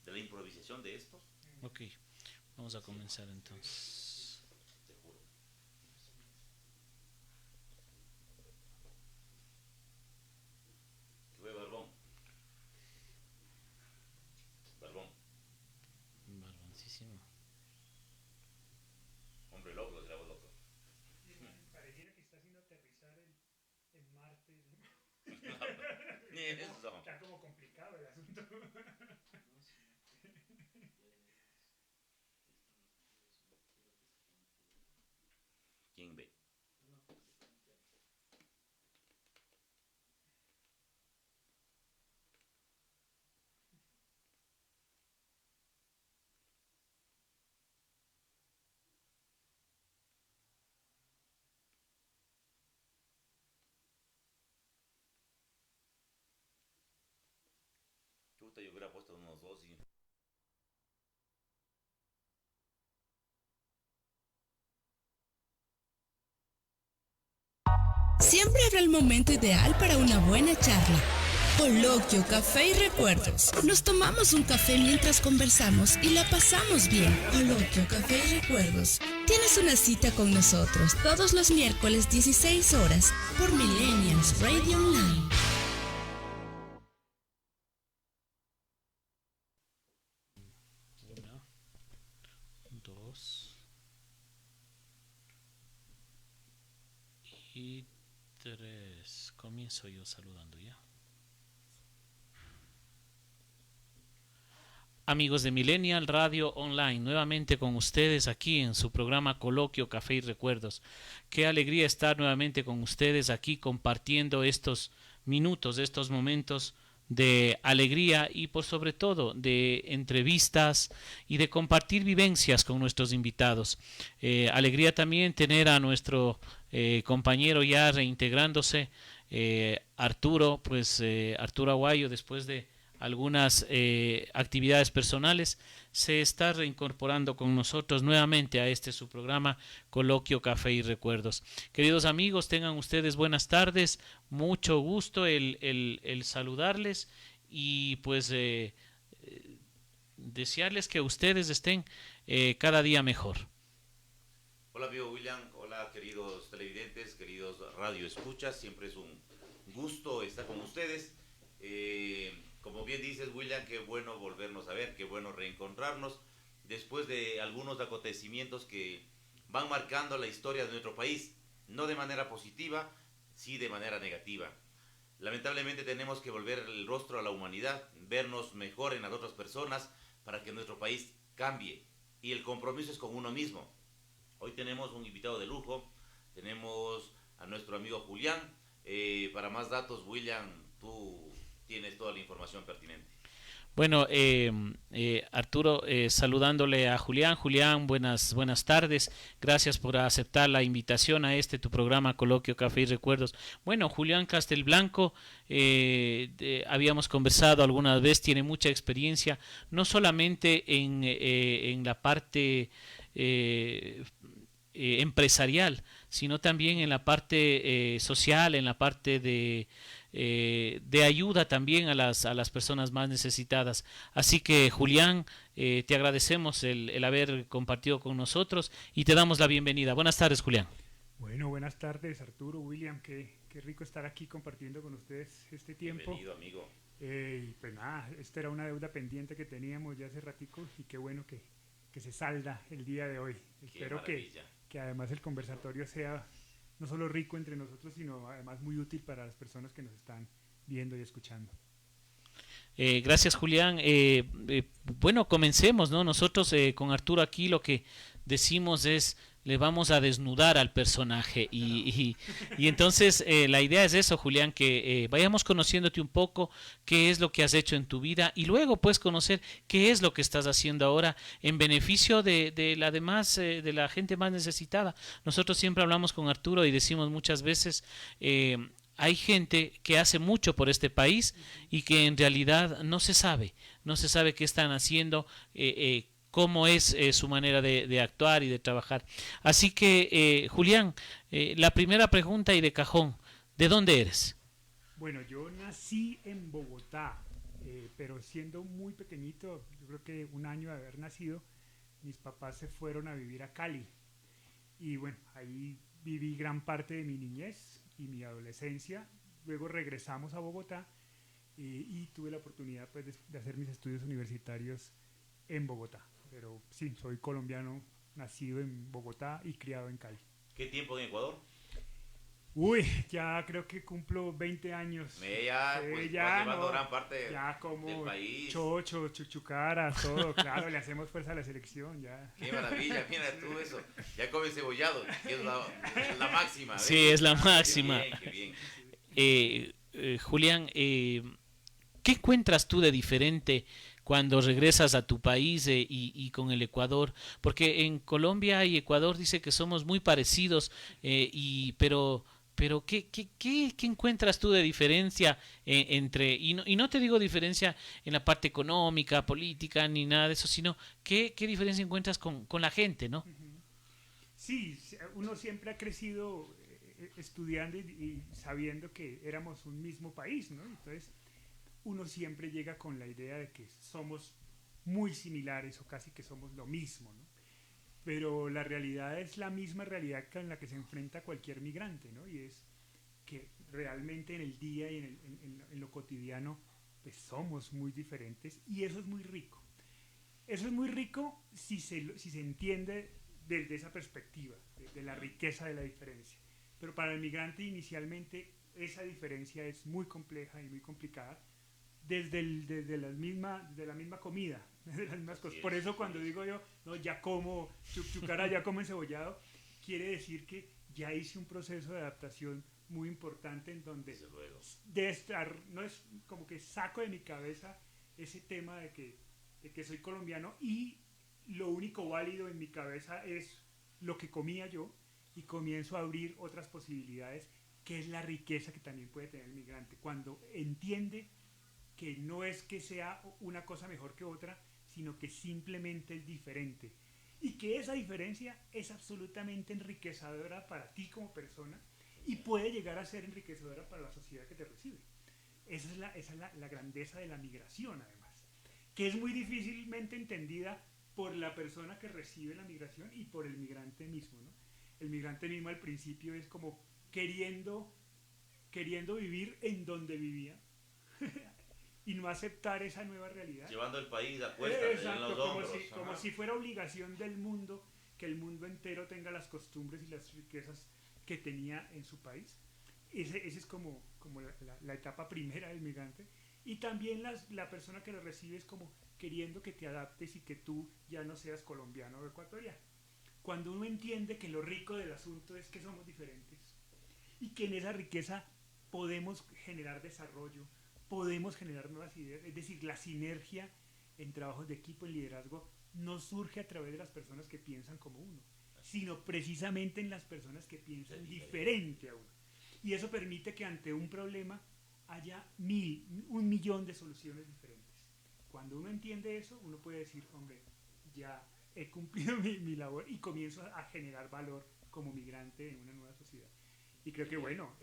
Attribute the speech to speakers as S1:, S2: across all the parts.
S1: de la improvisación de estos.
S2: Ok, vamos a comenzar entonces.
S1: Te juro. Que fue Barbón. Barbón.
S2: Barboncísimo.
S1: Hombre loco, será loco.
S3: Pareciera que está haciendo aterrizar el Marte.
S1: Eso.
S3: Está como complicado el asunto.
S1: ¿Quién ve? Chuta, yo hubiera puesto unos dos y...
S4: Siempre habrá el momento ideal para una buena charla. Coloquio, café y recuerdos. Nos tomamos un café mientras conversamos y la pasamos bien. Coloquio, café y recuerdos. Tienes una cita con nosotros todos los miércoles 16 horas por Millennials Radio Online.
S2: Una, dos y tres. Comienzo yo saludando ya. Amigos de Millennial Radio Online, nuevamente con ustedes aquí en su programa Coloquio, Café y Recuerdos. Qué alegría estar nuevamente con ustedes aquí compartiendo estos minutos, estos momentos de alegría y por sobre todo de entrevistas y de compartir vivencias con nuestros invitados. Alegría también tener a nuestro compañero ya reintegrándose, Arturo, Arturo Aguayo, después de algunas actividades personales, se está reincorporando con nosotros nuevamente a este su programa Coloquio, Café y Recuerdos. Queridos amigos, tengan ustedes buenas tardes, mucho gusto el saludarles y pues desearles que ustedes estén cada día mejor.
S1: Hola, amigo William. Hola, queridos televidentes, queridos radio escuchas. Siempre es un gusto estar con ustedes. Como bien dices, William, qué bueno volvernos a ver, qué bueno reencontrarnos después de algunos acontecimientos que van marcando la historia de nuestro país, no de manera positiva, sí de manera negativa. Lamentablemente tenemos que volver el rostro a la humanidad, vernos mejor en las otras personas para que nuestro país cambie. Y el compromiso es con uno mismo. Hoy tenemos un invitado de lujo, tenemos a nuestro amigo Julián. Para más datos, William, tú tienes toda la información pertinente.
S2: Bueno, Arturo, saludándole a Julián. Julián, buenas tardes. Gracias por aceptar la invitación a tu programa Coloquio, Café y Recuerdos. Bueno, Julián Castelblanco, habíamos conversado alguna vez, tiene mucha experiencia, no solamente en la parte empresarial, sino también en la parte social, en la parte de ayuda también a las personas más necesitadas. Así que, Julián, te agradecemos el haber compartido con nosotros y te damos la bienvenida. Buenas tardes, Julián.
S3: Bueno, buenas tardes, Arturo, William. Qué rico estar aquí compartiendo con ustedes este tiempo.
S1: Bienvenido, amigo.
S3: Pues nada, esta era una deuda pendiente que teníamos ya hace ratico y qué bueno que se salda el día de hoy. Espero que además el conversatorio sea no solo rico entre nosotros, sino además muy útil para las personas que nos están viendo y escuchando.
S2: Gracias, Julián. Bueno, comencemos, ¿no? Nosotros con Arturo aquí lo que decimos es le vamos a desnudar al personaje y entonces la idea es eso, Julián, que vayamos conociéndote un poco, qué es lo que has hecho en tu vida y luego pues conocer qué es lo que estás haciendo ahora en beneficio de la demás, de la gente más necesitada. Nosotros siempre hablamos con Arturo y decimos muchas veces hay gente que hace mucho por este país y que en realidad no se sabe qué están haciendo, cómo es su manera de actuar y de trabajar. Así que, Julián, la primera pregunta y de cajón, ¿de dónde eres?
S3: Bueno, yo nací en Bogotá, pero siendo muy pequeñito, yo creo que un año de haber nacido, mis papás se fueron a vivir a Cali. Y bueno, ahí viví gran parte de mi niñez y mi adolescencia. Luego regresamos a Bogotá y tuve la oportunidad pues, de hacer mis estudios universitarios en Bogotá. Pero sí, soy colombiano, nacido en Bogotá y criado en Cali.
S1: ¿Qué tiempo en Ecuador?
S3: Uy, ya creo que cumplo 20 años.
S1: Ya, pues ya llevando gran parte
S3: ya como
S1: del país.
S3: Chocho, chuchucaras, todo, claro, le hacemos fuerza a la selección, ya.
S1: Qué maravilla, mira tú eso. Ya come cebollado, que es la máxima. ¿Ves?
S2: Sí, es la máxima.
S1: Qué bien, qué
S2: bien. Julián, ¿qué encuentras tú de diferente cuando regresas a tu país y con el Ecuador? Porque en Colombia y Ecuador dice que somos muy parecidos, pero ¿qué encuentras tú de diferencia entre, y no te digo diferencia en la parte económica, política, ni nada de eso, sino qué diferencia encuentras con la gente, ¿no?
S3: Sí, uno siempre ha crecido estudiando y sabiendo que éramos un mismo país, ¿no? Entonces, uno siempre llega con la idea de que somos muy similares o casi que somos lo mismo, ¿no? Pero la realidad es la misma realidad con la que se enfrenta cualquier migrante, ¿no? Y es que realmente en el día y en lo cotidiano pues somos muy diferentes y eso es muy rico. Eso es muy rico si se entiende desde esa perspectiva, de la riqueza de la diferencia. Pero para el migrante inicialmente esa diferencia es muy compleja y muy complicada desde la misma comida, desde las mismas cosas. Por eso cuando digo yo, no, ya como chuchucara, ya como encebollado, quiere decir que ya hice un proceso de adaptación muy importante en donde no es como que saco de mi cabeza ese tema de que soy colombiano y lo único válido en mi cabeza es lo que comía yo y comienzo a abrir otras posibilidades, que es la riqueza que también puede tener el migrante cuando entiende que no es que sea una cosa mejor que otra, sino que simplemente es diferente. Y que esa diferencia es absolutamente enriquecedora para ti como persona y puede llegar a ser enriquecedora para la sociedad que te recibe. Esa es la grandeza de la migración, además, que es muy difícilmente entendida por la persona que recibe la migración y por el migrante mismo, ¿no? El migrante mismo al principio es como queriendo vivir en donde vivía y no aceptar esa nueva realidad.
S1: Llevando el país a cuestas en los hombros.
S3: Como si fuera obligación del mundo que el mundo entero tenga las costumbres y las riquezas que tenía en su país. Ese es como la etapa primera del migrante. Y también la persona que lo recibe es como queriendo que te adaptes y que tú ya no seas colombiano o ecuatoriano. Cuando uno entiende que lo rico del asunto es que somos diferentes y que en esa riqueza podemos generar desarrollo, podemos generar nuevas ideas, es decir, la sinergia en trabajos de equipo, en liderazgo, no surge a través de las personas que piensan como uno, sino precisamente en las personas que piensan diferente a uno. Y eso permite que ante un problema haya 1 millón de soluciones diferentes. Cuando uno entiende eso, uno puede decir, hombre, ya he cumplido mi labor y comienzo a generar valor como migrante en una nueva sociedad. Y creo que bueno,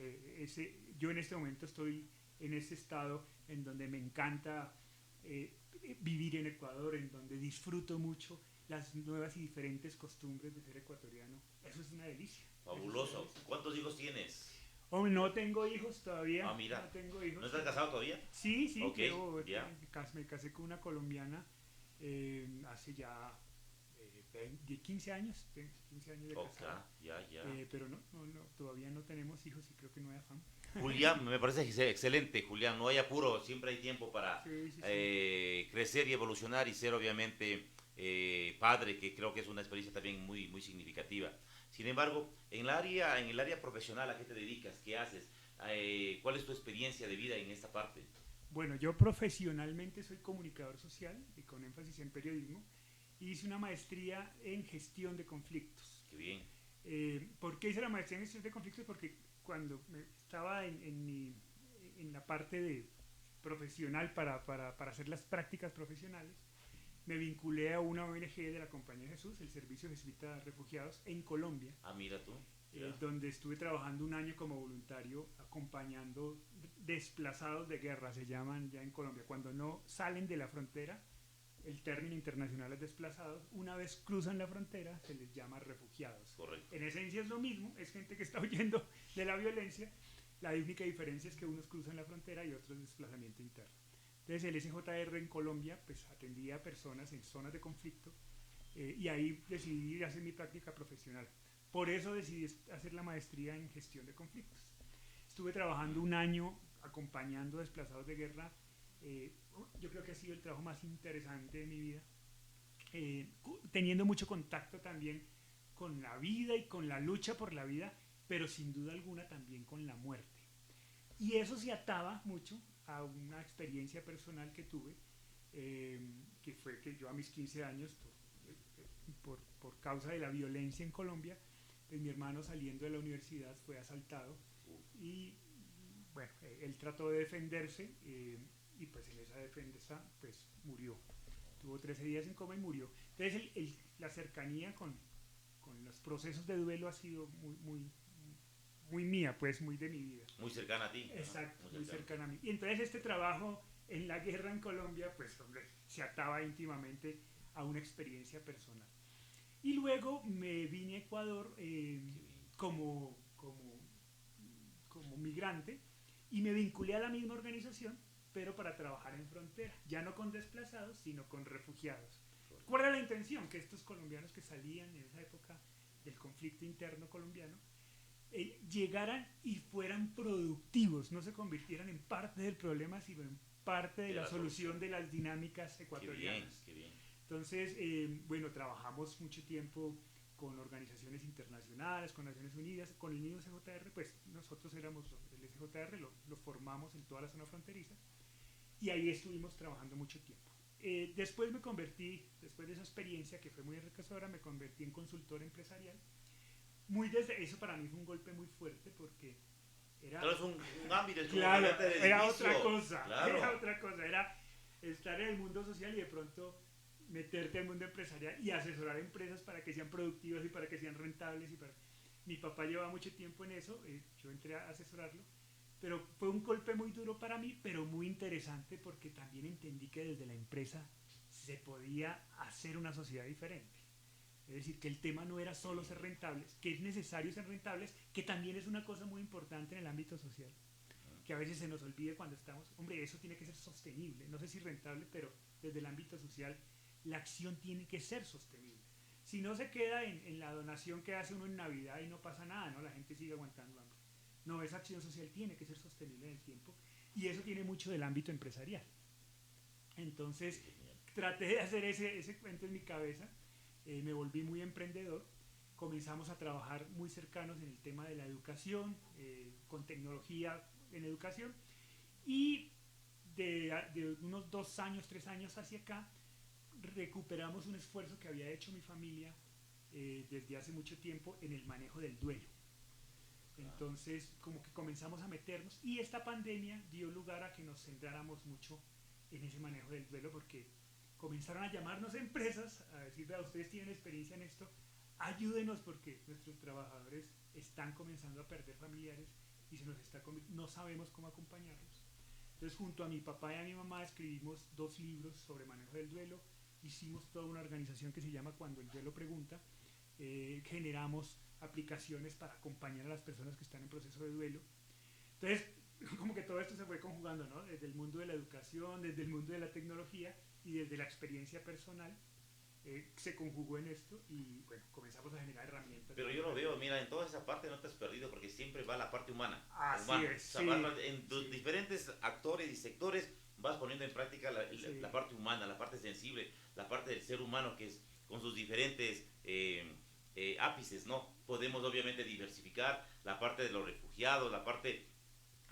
S3: yo en este momento estoy en ese estado en donde me encanta vivir en Ecuador, en donde disfruto mucho las nuevas y diferentes costumbres de ser ecuatoriano. Eso es una delicia.
S1: Fabuloso. ¿Cuántos hijos tienes?
S3: Oh, no tengo hijos todavía.
S1: Ah, mira.
S3: No tengo hijos.
S1: ¿No estás casado todavía?
S3: Sí,
S1: okay,
S3: me casé con una colombiana hace ya 15 años. 15 años de casado.
S1: Ya.
S3: Pero no, todavía no tenemos hijos y creo que no hay afán.
S1: Julián, me parece excelente, Julián. No hay apuro, siempre hay tiempo para crecer y evolucionar y ser obviamente padre, que creo que es una experiencia también muy, muy significativa. Sin embargo, en el área profesional, ¿a qué te dedicas? ¿Qué haces? ¿Cuál es tu experiencia de vida en esta parte?
S3: Bueno, yo profesionalmente soy comunicador social y con énfasis en periodismo. Y hice una maestría en gestión de conflictos.
S1: Qué bien.
S3: ¿Por qué hice la maestría en gestión de conflictos? Porque cuando estaba en la parte de profesional para hacer las prácticas profesionales, me vinculé a una ONG de la Compañía de Jesús, el Servicio Jesuita de Refugiados en Colombia.
S1: Ah, mira tú.
S3: donde estuve trabajando un año como voluntario acompañando desplazados de guerra, se llaman ya en Colombia, cuando no salen de la frontera. El término internacional es desplazados. Una vez cruzan la frontera se les llama refugiados.
S1: Correcto.
S3: En esencia es lo mismo, es gente que está huyendo de la violencia. La única diferencia es que unos cruzan la frontera y otros desplazamiento interno. Entonces el SJR en Colombia pues atendía a personas en zonas de conflicto y ahí decidí hacer mi práctica profesional. Por eso decidí hacer la maestría en gestión de conflictos. Estuve trabajando un año acompañando desplazados de guerra. Yo creo que ha sido el trabajo más interesante de mi vida, teniendo mucho contacto también con la vida y con la lucha por la vida, pero sin duda alguna también con la muerte. Y eso se ataba mucho a una experiencia personal que tuve, que fue que yo a mis 15 años, por causa de la violencia en Colombia, pues mi hermano saliendo de la universidad fue asaltado y bueno, él trató de defenderse y pues en esa defensa pues murió. Tuvo 13 días en coma y murió. Entonces la cercanía con los procesos de duelo ha sido muy mía, pues muy de mi vida.
S1: Muy cercana a ti.
S3: Exacto, muy cercana a mí. Y entonces este trabajo en la guerra en Colombia pues hombre, se ataba íntimamente a una experiencia personal. Y luego me vine a Ecuador como migrante y me vinculé a la misma organización, pero para trabajar en frontera, ya no con desplazados, sino con refugiados. ¿Cuál era la intención? Que estos colombianos que salían en esa época del conflicto interno colombiano llegaran y fueran productivos, no se convirtieran en parte del problema, sino en parte de la solución de las dinámicas ecuatorianas.
S1: Qué bien.
S3: Entonces, bueno, trabajamos mucho tiempo con organizaciones internacionales, con Naciones Unidas, con el mismo SJR, pues nosotros éramos el SJR, lo formamos en toda la zona fronteriza y ahí estuvimos trabajando mucho tiempo. Después me convertí, después de esa experiencia que fue muy enriquecedora, me convertí en consultor empresarial. Eso para mí fue un golpe muy fuerte porque era...
S1: Pero es un ámbito, es
S3: claro,
S1: como
S3: era otra cosa,
S1: claro.
S3: Era otra cosa, era estar en el mundo social y de pronto meterte al mundo empresarial y asesorar empresas para que sean productivas y para que sean rentables. Mi papá llevaba mucho tiempo en eso, yo entré a asesorarlo, pero fue un golpe muy duro para mí, pero muy interesante porque también entendí que desde la empresa se podía hacer una sociedad diferente. Es decir, que el tema no era solo ser rentables, que es necesario ser rentables, que también es una cosa muy importante en el ámbito social, que a veces se nos olvide cuando estamos, hombre, eso tiene que ser sostenible, no sé si rentable, pero desde el ámbito social la acción tiene que ser sostenible. Si no se queda en la donación que hace uno en Navidad y no pasa nada, ¿no? La gente sigue aguantando hambre. No, esa acción social tiene que ser sostenible en el tiempo y eso tiene mucho del ámbito empresarial. Entonces, traté de hacer ese cuento en mi cabeza, me volví muy emprendedor, comenzamos a trabajar muy cercanos en el tema de la educación, con tecnología en educación y de unos 2 años, 3 años hacia acá, recuperamos un esfuerzo que había hecho mi familia desde hace mucho tiempo en el manejo del duelo. Entonces, como que comenzamos a meternos y esta pandemia dio lugar a que nos centráramos mucho en ese manejo del duelo porque comenzaron a llamarnos empresas a decir, vea, ustedes tienen experiencia en esto, ayúdenos porque nuestros trabajadores están comenzando a perder familiares y no sabemos cómo acompañarlos. Entonces, junto a mi papá y a mi mamá escribimos 2 libros sobre manejo del duelo. Hicimos toda una organización que se llama Cuando el Duelo Pregunta. Generamos aplicaciones para acompañar a las personas que están en proceso de duelo. Entonces, como que todo esto se fue conjugando, ¿no? Desde el mundo de la educación, desde el mundo de la tecnología y desde la experiencia personal, se conjugó en esto y, bueno, comenzamos a generar herramientas.
S1: Pero yo lo veo, mira, en toda esa parte no te has perdido porque siempre va la parte humana.
S3: Así es,
S1: o sea, en tus diferentes actores y sectores vas poniendo en práctica la parte humana, la parte sensible, la parte del ser humano que es con sus diferentes ápices, ¿no? Podemos obviamente diversificar la parte de los refugiados, la parte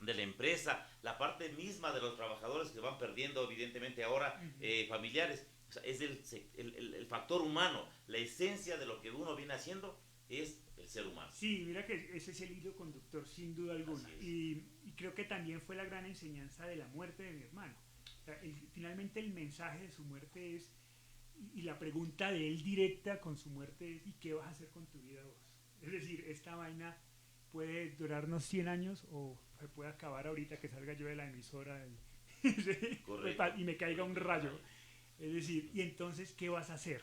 S1: de la empresa, la parte misma de los trabajadores que van perdiendo evidentemente ahora familiares. O sea, es el factor humano, la esencia de lo que uno viene haciendo es el ser humano.
S3: Sí, mira que ese es el hilo conductor sin duda alguna y creo que también fue la gran enseñanza de la muerte de mi hermano. O sea, finalmente el mensaje de su muerte es, y la pregunta de él directa con su muerte es, ¿y qué vas a hacer con tu vida vos? Es decir, esta vaina puede durarnos 100 años o se puede acabar ahorita que salga yo de la emisora y me caiga un rayo. Es decir, y entonces, ¿qué vas a hacer?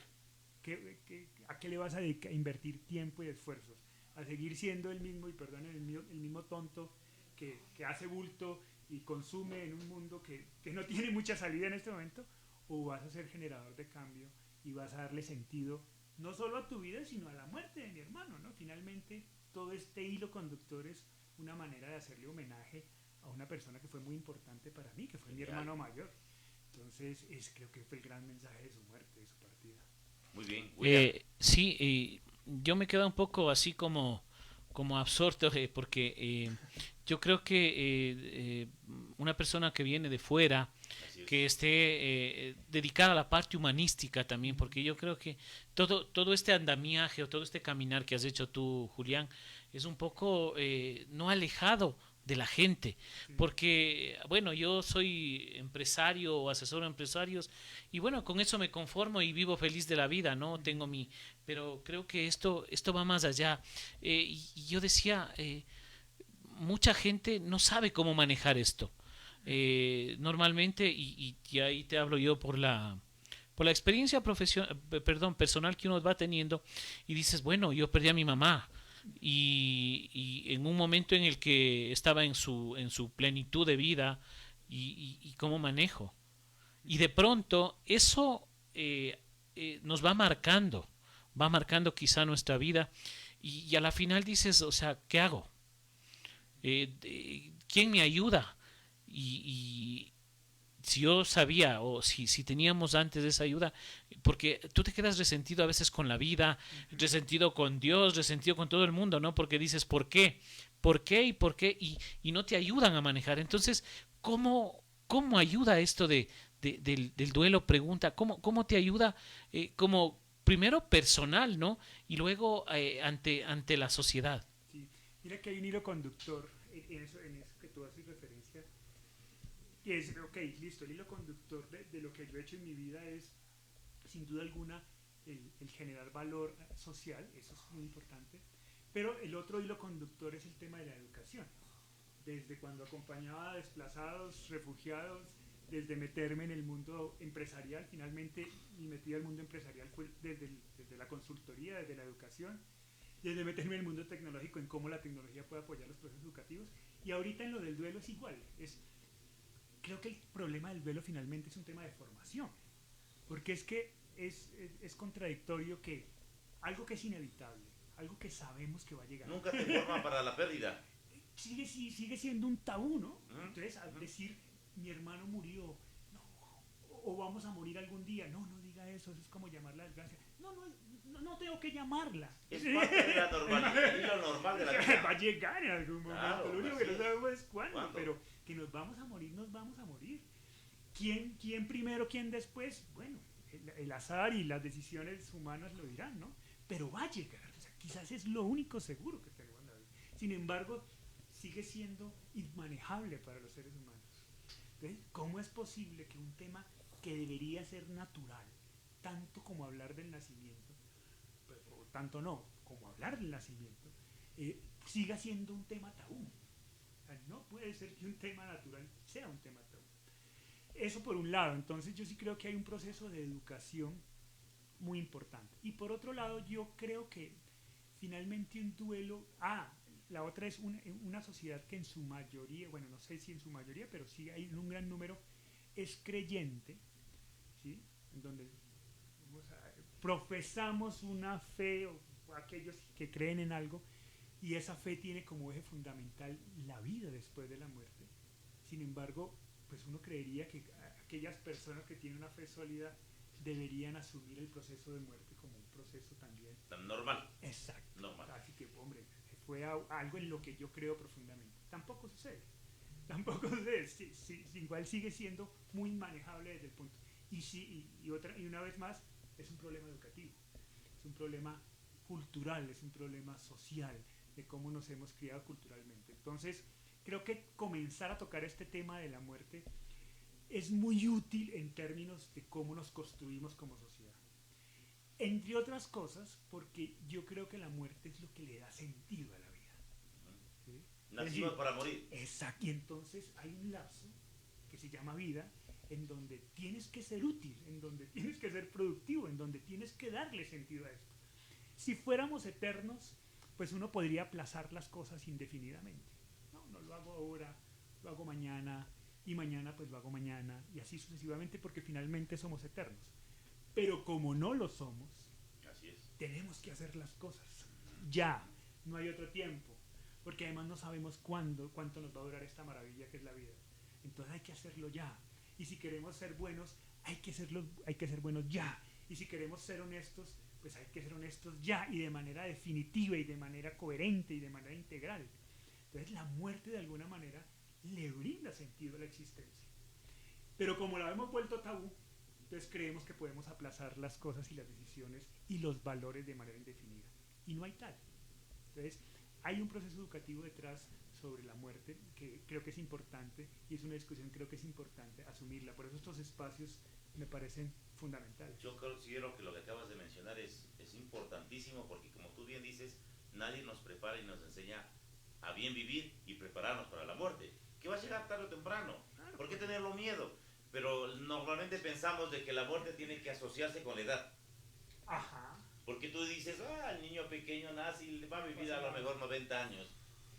S3: ¿A qué le vas a invertir tiempo y esfuerzos? ¿A seguir siendo el mismo, y perdonen, el mismo tonto que hace bulto y consume en un mundo que no tiene mucha salida en este momento? ¿O vas a ser generador de cambio y vas a darle sentido no solo a tu vida, sino a la muerte de mi hermano, ¿no? Finalmente, todo este hilo conductor es una manera de hacerle homenaje a una persona que fue muy importante para mí, que fue mi hermano mayor. Entonces, creo que fue el gran mensaje de su muerte, de su partida.
S1: Muy bien.
S2: Sí, yo me quedo un poco así como absorto, porque yo creo que una persona que viene de fuera, que esté dedicada a la parte humanística también, porque yo creo que todo este andamiaje o todo este caminar que has hecho tú, Julián, es un poco no alejado de la gente, porque bueno, yo soy empresario o asesor de empresarios y bueno, con eso me conformo y vivo feliz de la vida, ¿no? Pero creo que esto va más allá. Y yo decía, mucha gente no sabe cómo manejar esto. Normalmente, y ahí te hablo yo por la experiencia personal que uno va teniendo, y dices, bueno, yo perdí a mi mamá, y en un momento en el que estaba en su plenitud de vida, y cómo manejo. Y de pronto eso nos va marcando quizá nuestra vida, y a la final dices, o sea, ¿qué hago? ¿Quién me ayuda? Y si yo sabía o si teníamos antes esa ayuda, porque tú te quedas resentido a veces con la vida, resentido con Dios, resentido con todo el mundo, ¿no? Porque dices, ¿por qué? ¿Por qué? ¿Y por qué? Y no te ayudan a manejar. Entonces, ¿cómo ayuda esto del duelo? Pregunta, ¿cómo te ayuda como primero personal, ¿no? Y luego ante la sociedad.
S3: Sí. Mira que hay un hilo conductor en eso que tú haces referencia, que es, ok, listo, el hilo conductor de lo que yo he hecho en mi vida es, sin duda alguna, el generar valor social, eso es muy importante, pero el otro hilo conductor es el tema de la educación. Desde cuando acompañaba a desplazados, refugiados, desde meterme en el mundo empresarial, finalmente mi metida al mundo empresarial fue desde la consultoría, desde la educación, desde meterme en el mundo tecnológico, en cómo la tecnología puede apoyar los procesos educativos, y ahorita en lo del duelo es igual. Creo que el problema del duelo finalmente es un tema de formación, porque es que es contradictorio que algo que es inevitable, algo que sabemos que va a llegar,
S1: nunca te forma para la pérdida.
S3: Sigue siendo un tabú, ¿no? Entonces, al decir, mi hermano murió, no, o vamos a morir algún día, no diga eso es como llamar la desgracia. No tengo que llamarla.
S1: Es parte de la normalidad y lo normal de la vida.
S3: Va a llegar en algún momento,
S1: claro,
S3: lo único que no sabemos es cuándo, pero que nos vamos a morir. ¿Quién primero, quién después? Bueno, el azar y las decisiones humanas lo dirán, ¿no? Pero va a llegar, o sea, quizás es lo único seguro que tenemos en la vida. Sin embargo, sigue siendo inmanejable para los seres humanos. Entonces, ¿cómo es posible que un tema que debería ser natural, tanto como hablar del nacimiento, o tanto no, como hablar del nacimiento, siga siendo un tema tabú? O sea, no puede ser que un tema natural sea un tema tabú. Eso por un lado. Entonces yo sí creo que hay un proceso de educación muy importante. Y por otro lado, yo creo que finalmente un duelo... la otra es una sociedad que en su mayoría, bueno, no sé si en su mayoría, pero sí hay un gran número, es creyente, ¿sí? En donde profesamos una fe, o aquellos que creen en algo, y esa fe tiene como eje fundamental la vida después de la muerte. Sin embargo, pues uno creería que aquellas personas que tienen una fe sólida deberían asumir el proceso de muerte como un proceso también
S1: normal.
S3: Exacto.
S1: Normal.
S3: Así que, hombre, fue algo en lo que yo creo profundamente. Tampoco sucede. Igual sigue siendo muy manejable desde el punto. Y una vez más, es un problema educativo, es un problema cultural, es un problema social, de cómo nos hemos criado culturalmente. Entonces, creo que comenzar a tocar este tema de la muerte es muy útil en términos de cómo nos construimos como sociedad. Entre otras cosas, porque yo creo que la muerte es lo que le da sentido a la vida. ¿Sí?
S1: Nacimos para morir.
S3: Exacto. Y entonces hay un lapso que se llama vida, en donde tienes que ser útil, en donde tienes que ser productivo, en donde tienes que darle sentido a esto. Si fuéramos eternos, pues uno podría aplazar las cosas indefinidamente. No lo hago ahora, lo hago mañana, y mañana pues lo hago mañana, y así sucesivamente, porque finalmente somos eternos. Pero como no lo somos,
S1: Así es.
S3: tenemos que hacer las cosas ya, no hay otro tiempo, porque además no sabemos cuánto nos va a durar esta maravilla que es la vida. Entonces hay que hacerlo ya. Y si queremos ser buenos, hay que ser buenos ya. Y si queremos ser honestos, pues hay que ser honestos ya, y de manera definitiva, y de manera coherente, y de manera integral. Entonces la muerte de alguna manera le brinda sentido a la existencia. Pero como la hemos vuelto tabú, entonces creemos que podemos aplazar las cosas y las decisiones y los valores de manera indefinida. Y no hay tal. Entonces hay un proceso educativo detrás sobre la muerte que creo que es importante, y es una discusión que creo que es importante asumirla. Por eso estos espacios me parecen fundamentales.
S1: Yo considero que lo que acabas de mencionar es importantísimo, porque como tú bien dices, nadie nos prepara y nos enseña a bien vivir y prepararnos para la muerte, que va a llegar tarde o temprano.
S3: Claro.
S1: ¿Por qué tenerlo miedo? Pero normalmente pensamos de que la muerte tiene que asociarse con la edad.
S3: Ajá.
S1: Porque tú dices, el niño pequeño nace y va a vivir a lo mejor 90 años.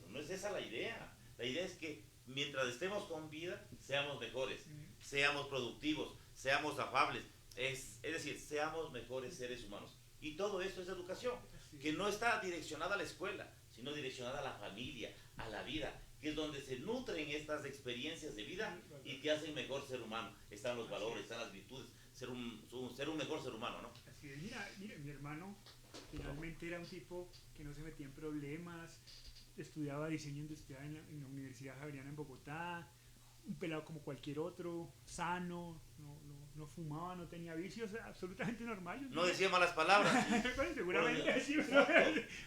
S1: No es esa la idea. La idea es que mientras estemos con vida, seamos mejores, seamos productivos, seamos afables. Es decir, seamos mejores seres humanos. Y todo esto es educación, que no está direccionada a la escuela, sino direccionada a la familia, a la vida, que es donde se nutren estas experiencias de vida y te hacen mejor ser humano. Están los valores, están las virtudes, ser un mejor ser humano, ¿no?
S3: Así es. Mira, mi hermano finalmente era un tipo que no se metía en problemas, estudiaba diseño industrial en la Universidad Javeriana en Bogotá, un pelado como cualquier otro, sano, no fumaba, no tenía vicios, absolutamente normal.
S1: No decía malas palabras.
S3: Bueno, seguramente sí,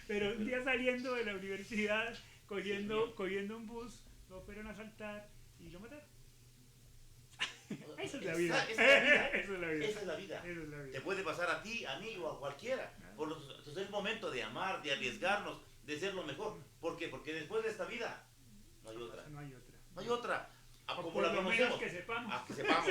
S3: pero un día saliendo de la universidad, cogiendo un bus, lo fueron a asaltar y lo mataron. Esa es la vida.
S1: Esa es la vida.
S3: Esa es la vida.
S1: Te puede pasar a ti, a mí o a cualquiera. Entonces es el momento de amar, de arriesgarnos, de ser lo mejor. ¿Por qué? Porque después de esta vida no hay otra.
S3: No hay otra.
S1: No hay otra.
S3: O
S1: Como
S3: por
S1: la
S3: lo menos
S1: conocemos.
S3: que sepamos.
S1: Que sepamos.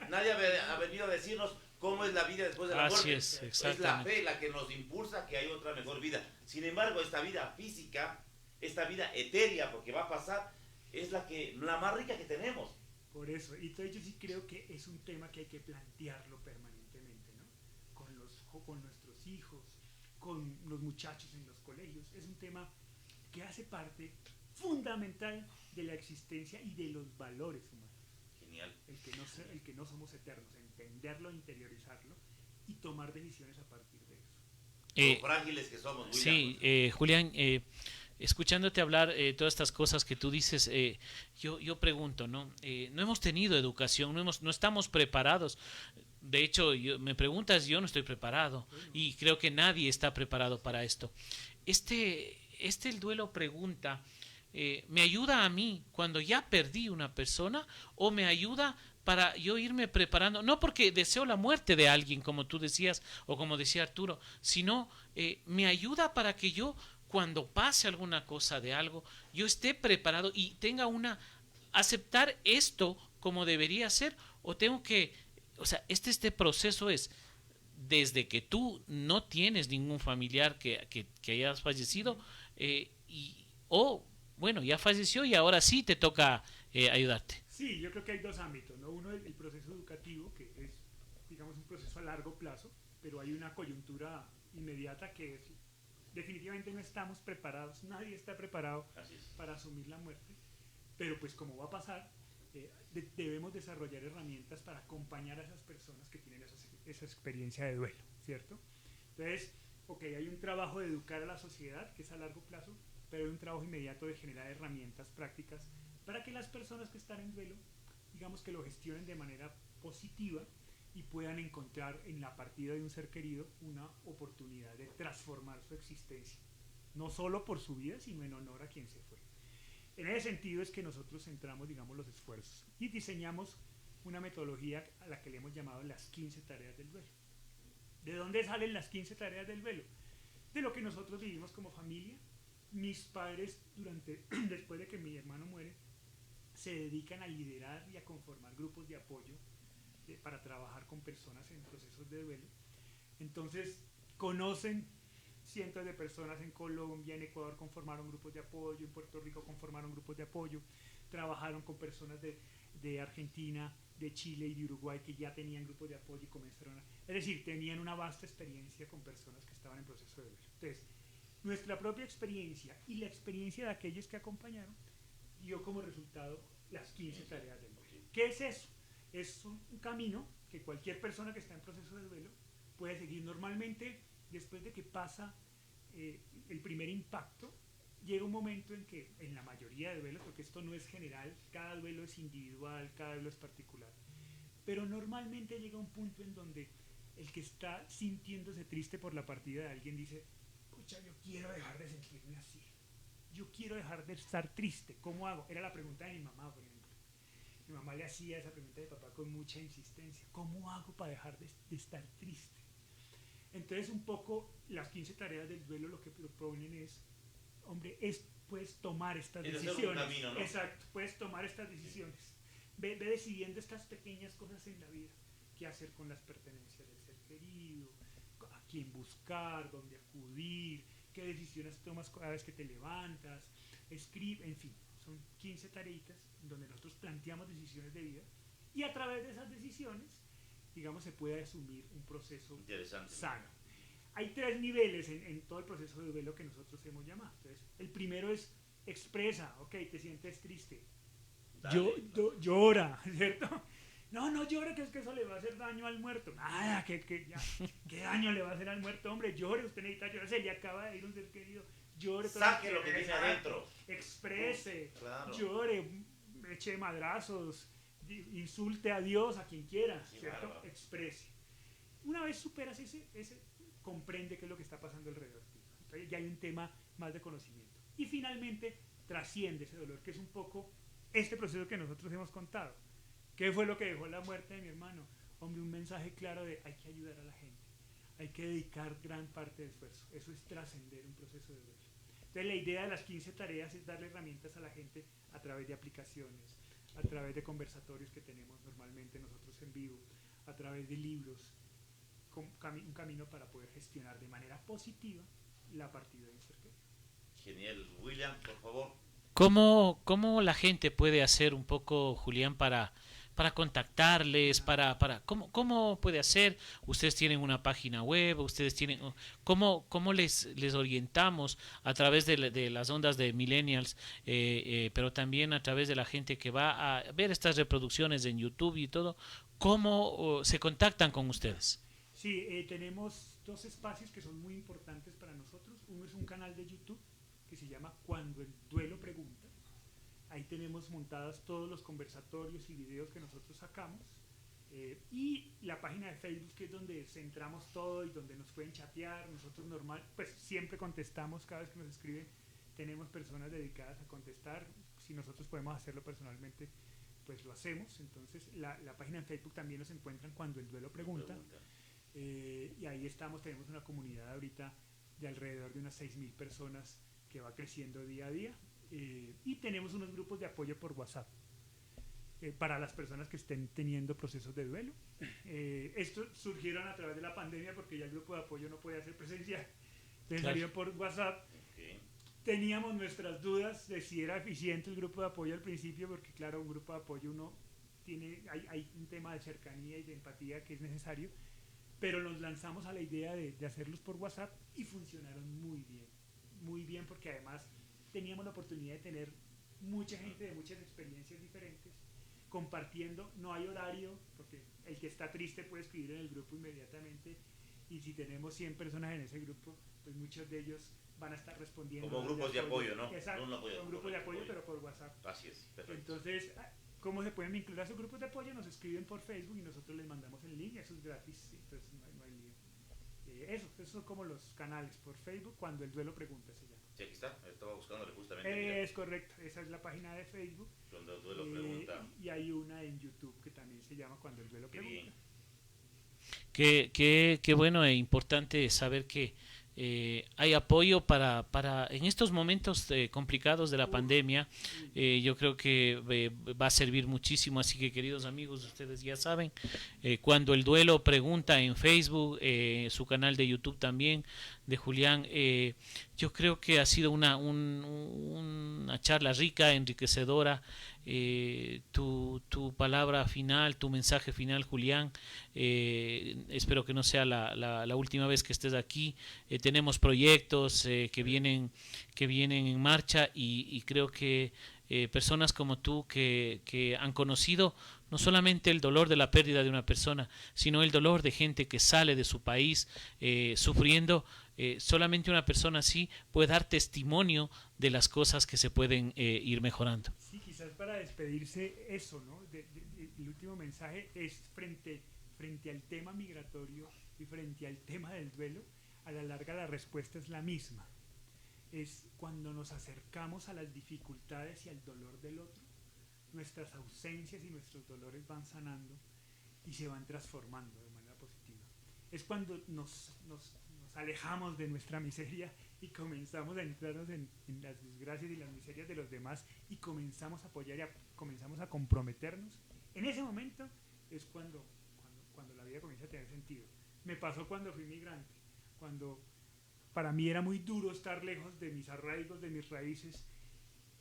S1: Nadie ha venido a decirnos cómo es la vida después de la muerte.
S2: Así es
S1: la
S2: exactamente.
S1: fe la que nos impulsa que hay otra mejor vida. Sin embargo, esta vida física, esta vida etérea, porque va a pasar, es la más rica que tenemos.
S3: Por eso, y entonces yo sí creo que es un tema que hay que plantearlo permanentemente, ¿no? Con nuestros hijos, con los muchachos en los colegios. Es un tema que hace parte fundamental de la existencia y de los valores humanos.
S1: Genial.
S3: El que no somos eternos, entenderlo, interiorizarlo y tomar decisiones a partir de eso.
S1: Lo frágiles que somos, William.
S2: Sí, Julián, escuchándote hablar todas estas cosas que tú dices, yo pregunto, ¿no? No hemos tenido educación, no estamos preparados. De hecho, me preguntas, yo no estoy preparado y creo que nadie está preparado para esto. El duelo pregunta, ¿me ayuda a mí cuando ya perdí una persona o me ayuda para yo irme preparando? No porque deseo la muerte de alguien, como tú decías o como decía Arturo, sino me ayuda para que yo, cuando pase alguna cosa de algo, yo esté preparado y tenga aceptar esto como debería ser, o tengo que, o sea, este proceso es desde que tú no tienes ningún familiar que hayas fallecido, bueno, ya falleció y ahora sí te toca ayudarte.
S3: Sí, yo creo que hay dos ámbitos, ¿no? Uno, el proceso educativo, que es, digamos, un proceso a largo plazo, pero hay una coyuntura inmediata que es, definitivamente no estamos preparados, nadie está preparado para asumir la muerte, pero pues como va a pasar, debemos desarrollar herramientas para acompañar a esas personas que tienen esa experiencia de duelo, ¿cierto? Entonces, hay un trabajo de educar a la sociedad, que es a largo plazo, pero hay un trabajo inmediato de generar herramientas prácticas para que las personas que están en duelo, digamos que lo gestionen de manera positiva y puedan encontrar en la partida de un ser querido una oportunidad de transformar su existencia, no solo por su vida, sino en honor a quien se fue. En ese sentido es que nosotros centramos, digamos, los esfuerzos y diseñamos una metodología a la que le hemos llamado las 15 tareas del duelo. ¿De dónde salen las 15 tareas del duelo? De lo que nosotros vivimos como familia. Mis padres, después de que mi hermano muere, se dedican a liderar y a conformar grupos de apoyo para trabajar con personas en procesos de duelo. Entonces, conocen cientos de personas en Colombia, en Ecuador conformaron grupos de apoyo, en Puerto Rico conformaron grupos de apoyo, trabajaron con personas de Argentina, de Chile y de Uruguay que ya tenían grupos de apoyo y comenzaron es decir, tenían una vasta experiencia con personas que estaban en proceso de duelo. Entonces, nuestra propia experiencia y la experiencia de aquellos que acompañaron dio como resultado las 15 tareas del duelo. ¿Qué es eso? Es un camino que cualquier persona que está en proceso de duelo puede seguir. Normalmente, después de que pasa el primer impacto, llega un momento en que, en la mayoría de duelos, porque esto no es general, cada duelo es individual, cada duelo es particular, pero normalmente llega un punto en donde el que está sintiéndose triste por la partida de alguien dice, pucha, yo quiero dejar de sentirme así, yo quiero dejar de estar triste, ¿cómo hago? Era la pregunta de mi mamá, por ejemplo. Mi mamá le hacía esa pregunta a mi papá con mucha insistencia, ¿cómo hago para dejar de estar triste? Entonces, un poco las 15 tareas del duelo lo que proponen es, hombre, puedes tomar estas decisiones.
S1: Camino, ¿no?
S3: Exacto, puedes tomar estas decisiones. Ve decidiendo estas pequeñas cosas en la vida. Qué hacer con las pertenencias del ser querido, a quién buscar, dónde acudir, qué decisiones tomas cada vez que te levantas, escribe, en fin. Son 15 tareitas donde nosotros planteamos decisiones de vida y a través de esas decisiones, digamos, se puede asumir un proceso sano. Hay 3 niveles en todo el proceso de duelo que nosotros hemos llamado. Entonces, el primero es expresa, ok, te sientes triste. Llora, ¿cierto? No llore, que es que eso le va a hacer daño al muerto. Nada, ¿qué daño le va a hacer al muerto? Hombre, llore, usted necesita llorar, se le acaba de ir un ser querido. Llore.
S1: Saque lo que tiene adentro.
S3: Exprese,
S1: claro.
S3: Llore, eche madrazos, insulte a Dios, a quien quiera, ¿cierto?
S1: Bárbaro.
S3: Exprese. Una vez superas ese comprende qué es lo que está pasando alrededor. Entonces ya hay un tema más de conocimiento. Y finalmente trasciende ese dolor, que es un poco este proceso que nosotros hemos contado. ¿Qué fue lo que dejó la muerte de mi hermano? Hombre, un mensaje claro de hay que ayudar a la gente, hay que dedicar gran parte de esfuerzo. Eso es trascender un proceso de duelo. Entonces la idea de las 15 tareas es darle herramientas a la gente a través de aplicaciones, a través de conversatorios que tenemos normalmente nosotros en vivo, a través de libros, un camino para poder gestionar de manera positiva la partida de un ser querido.
S1: Genial. William, por favor.
S2: ¿Cómo la gente puede hacer un poco, Julián, para contactarles, cómo puede hacer? Ustedes tienen una página web, ustedes tienen, ¿cómo les orientamos a través de las ondas de millennials, pero también a través de la gente que va a ver estas reproducciones en YouTube y todo? ¿Cómo se contactan con ustedes?
S3: Sí, tenemos 2 espacios que son muy importantes para nosotros. Uno es un canal de YouTube que se llama Cuando el Duelo Pregunta. Ahí tenemos montados todos los conversatorios y videos que nosotros sacamos. Y la página de Facebook, que es donde centramos todo y donde nos pueden chatear. Nosotros pues siempre contestamos cada vez que nos escriben. Tenemos personas dedicadas a contestar. Si nosotros podemos hacerlo personalmente, pues lo hacemos. Entonces la página en Facebook también nos encuentran Cuando el Duelo Pregunta. Y ahí tenemos una comunidad ahorita de alrededor de unas 6.000 personas que va creciendo día a día, y tenemos unos grupos de apoyo por WhatsApp para las personas que estén teniendo procesos de duelo. Estos surgieron a través de la pandemia porque ya el grupo de apoyo no podía ser presencial, entonces salió por WhatsApp.
S1: Okay.
S3: Teníamos nuestras dudas de si era eficiente el grupo de apoyo al principio, porque claro, un grupo de apoyo hay un tema de cercanía y de empatía que es necesario, pero nos lanzamos a la idea de hacerlos por WhatsApp y funcionaron muy bien, porque además teníamos la oportunidad de tener mucha gente de muchas experiencias diferentes compartiendo. No hay horario, porque el que está triste puede escribir en el grupo inmediatamente, y si tenemos 100 personas en ese grupo, pues muchos de ellos van a estar respondiendo.
S1: Como grupos de apoyo, ¿no?
S3: Exacto, son grupos de apoyo, pero por WhatsApp.
S1: Así es, perfecto.
S3: Entonces, ¿cómo se pueden vincular a sus grupos de apoyo? Nos escriben por Facebook y nosotros les mandamos el link. Eso es gratis, entonces no hay lío. Esos son como los canales por Facebook, Cuando el Duelo Pregunta se llama.
S1: Sí, aquí está, estaba buscándole justamente.
S3: Es correcto, esa es la página de Facebook.
S1: Cuando el Duelo Pregunta.
S3: Y hay una en YouTube que también se llama Cuando el Duelo Pregunta.
S1: Bien.
S2: Qué bueno e importante saber que hay apoyo para en estos momentos complicados de la pandemia. Yo creo que va a servir muchísimo, así que queridos amigos, ustedes ya saben, cuando el duelo pregunta en Facebook, su canal de YouTube también de Julián, yo creo que ha sido una charla rica, enriquecedora. Tu palabra final, tu mensaje final, Julián, espero que no sea la última vez que estés aquí. Tenemos proyectos que vienen en marcha y creo que personas como tú que han conocido no solamente el dolor de la pérdida de una persona, sino el dolor de gente que sale de su país sufriendo. Solamente una persona así puede dar testimonio de las cosas que se pueden ir mejorando.
S3: Sí, quizás para despedirse eso, ¿no? El último mensaje es frente al tema migratorio y frente al tema del duelo, a la larga la respuesta es la misma. Es cuando nos acercamos a las dificultades y al dolor del otro, nuestras ausencias y nuestros dolores van sanando y se van transformando de manera positiva. Es cuando nos alejamos de nuestra miseria y comenzamos a entrarnos en las desgracias y las miserias de los demás y comenzamos a apoyar y comenzamos a comprometernos. En ese momento es cuando la vida comienza a tener sentido. Me pasó cuando fui migrante, cuando para mí era muy duro estar lejos de mis arraigos, de mis raíces,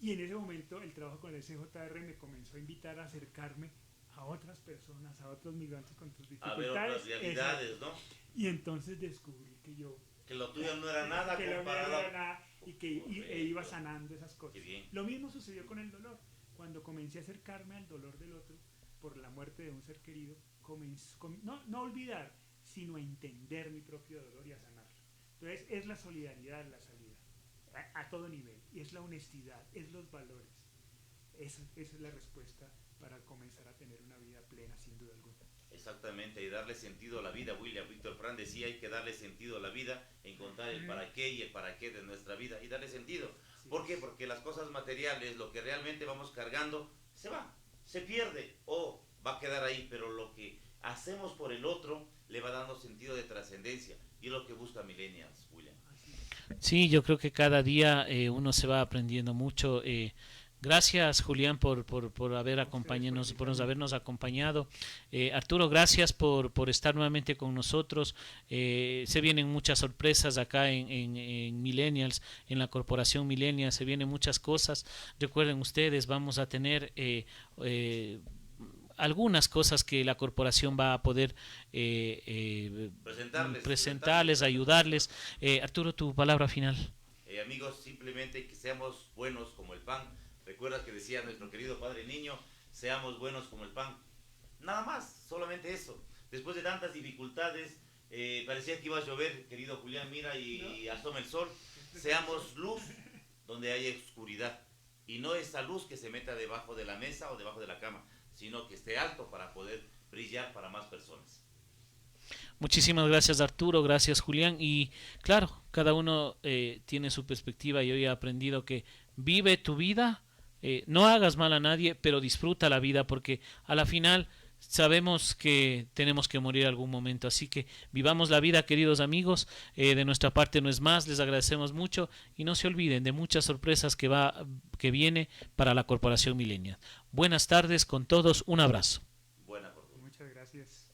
S3: y en ese momento el trabajo con el CJR me comenzó a invitar a acercarme a otras personas, a otros migrantes con sus dificultades.
S1: A ver otras realidades, ¿no?
S3: Y entonces descubrí que
S1: lo tuyo no era nada
S3: que
S1: comparado.
S3: no era nada y que iba sanando esas cosas. Lo mismo sucedió con el dolor. Cuando comencé a acercarme al dolor del otro por la muerte de un ser querido, no olvidar, sino a entender mi propio dolor y a sanarlo. Entonces es la solidaridad la salida, a todo nivel, y es la honestidad, es los valores. Esa es la respuesta para comenzar a tener una vida plena, sin duda alguna.
S1: Exactamente, y darle sentido a la vida. Víctor Frank decía, hay que darle sentido a la vida, encontrar el para qué y el para qué de nuestra vida y darle sentido. Sí. ¿Por qué? Porque las cosas materiales, lo que realmente vamos cargando, se va, se pierde o va a quedar ahí, pero lo que hacemos por el otro le va dando sentido de trascendencia y es lo que busca Millennials, William.
S2: Sí, yo creo que cada día uno se va aprendiendo mucho. Gracias, Julián, por habernos acompañado. Arturo, gracias por estar nuevamente con nosotros. Se vienen muchas sorpresas acá en Millennials, en la corporación Millennials, se vienen muchas cosas. Recuerden ustedes, vamos a tener algunas cosas que la corporación va a poder presentarles, ayudarles. Arturo, tu palabra final.
S1: Amigos, simplemente que seamos buenos como el pan. Recuerda que decía nuestro querido Padre Niño, seamos buenos como el pan. Nada más, solamente eso. Después de tantas dificultades, parecía que iba a llover, querido Julián, mira, y asoma el sol. Seamos luz donde hay oscuridad. Y no esa luz que se meta debajo de la mesa o debajo de la cama, sino que esté alto para poder brillar para más personas.
S2: Muchísimas gracias, Arturo, gracias, Julián. Y claro, cada uno tiene su perspectiva y hoy he aprendido que vive tu vida. No hagas mal a nadie, pero disfruta la vida porque a la final sabemos que tenemos que morir algún momento. Así que vivamos la vida, queridos amigos. De nuestra parte no es más, les agradecemos mucho y no se olviden de muchas sorpresas que viene para la Corporación Millennial. Buenas tardes con todos, un abrazo.
S3: Muchas gracias.